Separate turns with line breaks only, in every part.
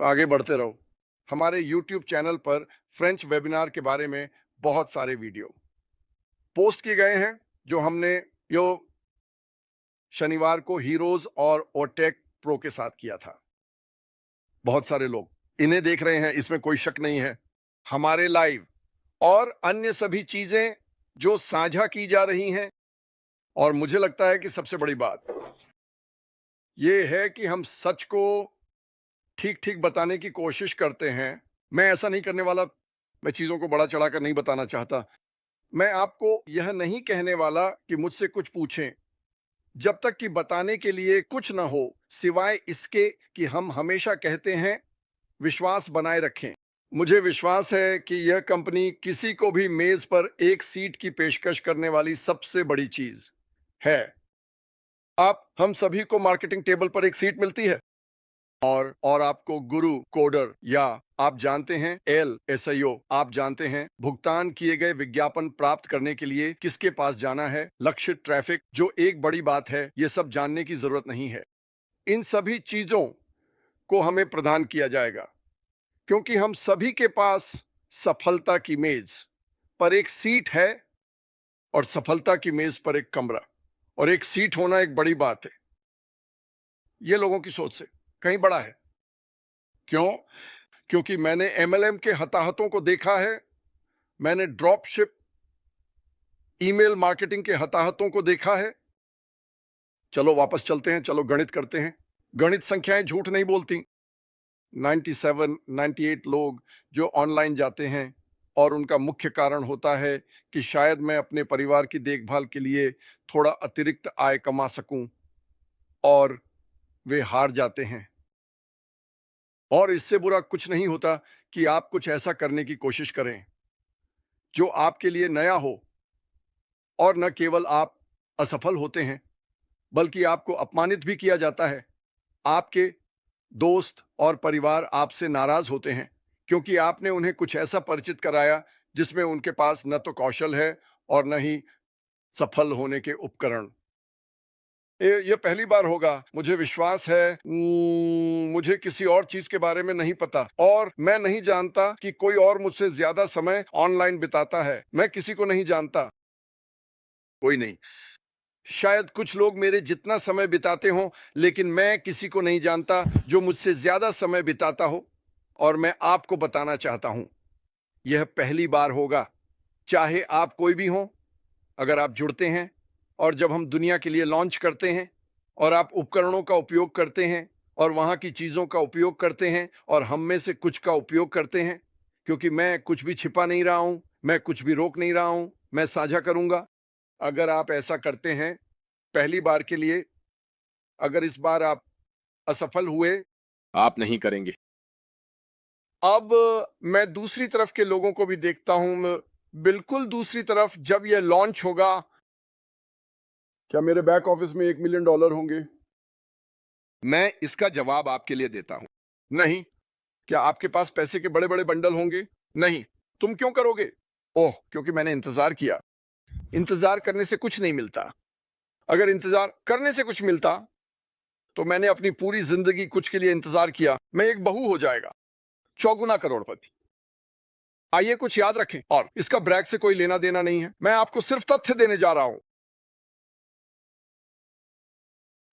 आगे बढ़ते रहो। हमारे YouTube चैनल पर फ्रेंच वेबिनार के बारे में बहुत सारे वीडियो पोस्ट किए गए हैं जो हमने यो शनिवार को हीरोज और ओटेक प्रो के साथ किया था। बहुत सारे लोग इन्हें देख रहे हैं, इसमें कोई शक नहीं है। हमारे लाइव और अन्य सभी चीजें जो साझा की जा रही हैं, और मुझे लगता है कि सबसे बड़ी बात यह है कि हम सच को ठीक ठीक बताने की कोशिश करते हैं। मैं ऐसा नहीं करने वाला, मैं चीजों को बड़ा चढ़ाकर नहीं बताना चाहता। मैं आपको यह नहीं कहने वाला कि मुझसे कुछ पूछें जब तक कि बताने के लिए कुछ ना हो, सिवाय इसके कि हम हमेशा कहते हैं विश्वास बनाए रखें। मुझे विश्वास है कि यह कंपनी किसी को भी मेज पर एक सीट की पेशकश करने वाली सबसे बड़ी चीज है। आप हम सभी को मार्केटिंग टेबल पर एक सीट मिलती है और आपको गुरु कोडर या आप जानते हैं SEO, आप जानते हैं भुगतान किए गए विज्ञापन प्राप्त करने के लिए किसके पास जाना है, लक्षित ट्रैफिक जो एक बड़ी बात है, यह सब जानने की जरूरत नहीं है। इन सभी चीजों को हमें प्रदान किया जाएगा क्योंकि हम सभी के पास सफलता की मेज पर एक सीट है और सफलता की मेज पर एक कमरा, और एक सीट होना एक बड़ी बात है। यह लोगों की सोच से कहीं बड़ा है। क्यों? क्योंकि मैंने MLM के हताहतों को देखा है, मैंने ड्रॉप शिप ईमेल मार्केटिंग के हताहतों को देखा है। चलो वापस चलते हैं, चलो गणित करते हैं। गणित संख्याएं झूठ नहीं बोलती। 97, 98 लोग जो ऑनलाइन जाते हैं और उनका मुख्य कारण होता है कि शायद मैं अपने परिवार की देखभाल के लिए थोड़ा अतिरिक्त आय कमा सकूं, और वे हार जाते हैं। और इससे बुरा कुछ नहीं होता कि आप कुछ ऐसा करने की कोशिश करें जो आपके लिए नया हो, और न केवल आप असफल होते हैं बल्कि आपको अपमानित भी किया जाता है। आपके दोस्त और परिवार आपसे नाराज होते हैं क्योंकि आपने उन्हें कुछ ऐसा परिचित कराया जिसमें उनके पास न तो कौशल है और न ही सफल होने के उपकरण। ये पहली बार होगा, मुझे विश्वास है। मुझे किसी और चीज के बारे में नहीं पता, और मैं नहीं जानता कि कोई और मुझसे ज्यादा समय ऑनलाइन बिताता है। मैं किसी को नहीं जानता, कोई नहीं। शायद कुछ लोग मेरे जितना समय बिताते हों, लेकिन मैं किसी को नहीं जानता जो मुझसे ज्यादा समय बिताता हो। और मैं आपको बताना चाहता हूं, यह पहली बार होगा, चाहे आप कोई भी हो। अगर आप जुड़ते हैं और जब हम दुनिया के लिए लॉन्च करते हैं और आप उपकरणों का उपयोग करते हैं और वहां की चीजों का उपयोग करते हैं और हम में से कुछ का उपयोग करते हैं, क्योंकि मैं कुछ भी छिपा नहीं रहा हूं, मैं कुछ भी रोक नहीं रहा हूं, मैं साझा करूंगा। अगर आप ऐसा करते हैं पहली बार के लिए, अगर इस बार आप असफल हुए, आप नहीं करेंगे। अब मैं दूसरी तरफ के लोगों को भी देखता हूं, बिल्कुल दूसरी तरफ। जब यह लॉन्च होगा, क्या मेरे बैक ऑफिस में $1 मिलियन होंगे? मैं इसका जवाब आपके लिए देता हूं, नहीं। क्या आपके पास पैसे के बड़े बड़े बंडल होंगे? नहीं। तुम क्यों करोगे? ओह, क्योंकि मैंने इंतजार किया। इंतजार करने से कुछ नहीं मिलता। अगर इंतजार करने से कुछ मिलता तो मैंने अपनी पूरी जिंदगी कुछ के लिए इंतजार किया। मैं एक बहू हो जाएगा, चौगुना करोड़पति। आइए कुछ याद रखें, और इसका ब्रैक से कोई लेना देना नहीं है, मैं आपको सिर्फ तथ्य देने जा रहा हूं।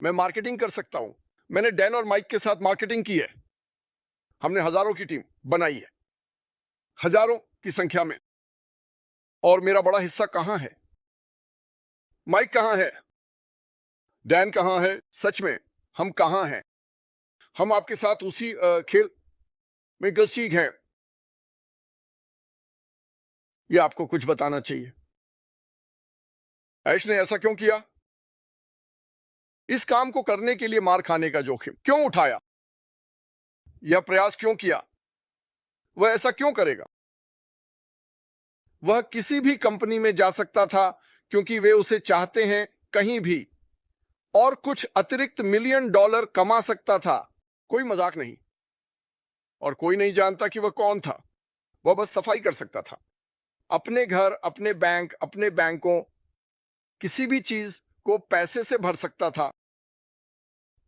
मैं मार्केटिंग कर सकता हूं। मैंने डैन और माइक के साथ मार्केटिंग की है। हमने हजारों की टीम बनाई है, हजारों की संख्या में। और मेरा बड़ा हिस्सा कहां है? माइक कहां है? डैन कहां है? सच में हम कहां हैं? हम आपके साथ उसी खेल में गसीग हैं। यह आपको कुछ बताना चाहिए। ऐश ने ऐसा क्यों किया? इस काम को करने के लिए मार खाने का जोखिम क्यों उठाया? यह प्रयास क्यों किया? वह ऐसा क्यों करेगा? वह किसी भी कंपनी में जा सकता था क्योंकि वे उसे चाहते हैं कहीं भी, और कुछ अतिरिक्त $1 मिलियन कमा सकता था। कोई मजाक नहीं। और कोई नहीं जानता कि वह कौन था। वह बस सफाई कर सकता था। अपने घर, अपने बैंक, अपने बैंकों, किसी भी चीज को पैसे से भर सकता था।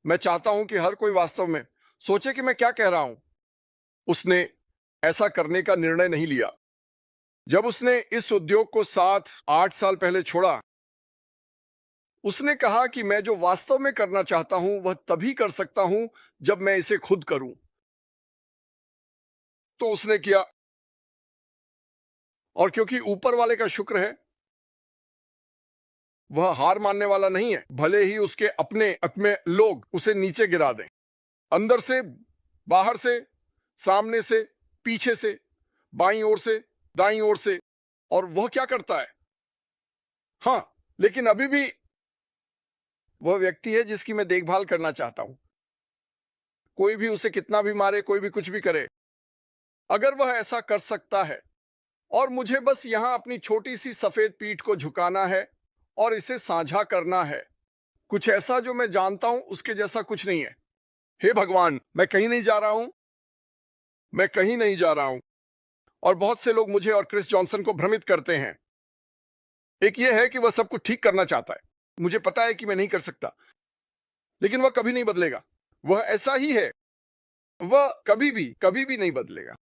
मैं चाहता हूं कि हर कोई वास्तव में सोचे कि मैं क्या कह रहा हूं। उसने ऐसा करने का निर्णय नहीं लिया। जब उसने इस उद्योग को 7-8 साल पहले छोड़ा, उसने कहा कि मैं जो वास्तव में करना चाहता हूं वह तभी कर सकता हूं जब मैं इसे खुद करूं। तो उसने किया, और क्योंकि ऊपर वाले का शुक्र है, वह हार मानने वाला नहीं है, भले ही उसके अपने अपने लोग उसे नीचे गिरा दें, अंदर से, बाहर से, सामने से, पीछे से, बाईं ओर से, दाईं ओर से। और वह क्या करता है? हां, लेकिन अभी भी वह व्यक्ति है जिसकी मैं देखभाल करना चाहता हूं। कोई भी उसे कितना भी मारे, कोई भी कुछ भी करे, अगर वह ऐसा कर सकता है, और मुझे बस यहां अपनी छोटी सी सफेद पीठ को झुकाना है और इसे साझा करना है, कुछ ऐसा जो मैं जानता हूं उसके जैसा कुछ नहीं है। हे भगवान, मैं कहीं नहीं जा रहा हूं, मैं कहीं नहीं जा रहा हूं। और बहुत से लोग मुझे और क्रिस जॉनसन को भ्रमित करते हैं। एक ये है कि वह सब कुछ ठीक करना चाहता है, मुझे पता है कि मैं नहीं कर सकता, लेकिन वह कभी नहीं बदलेगा। वह ऐसा ही है, वह कभी भी नहीं बदलेगा।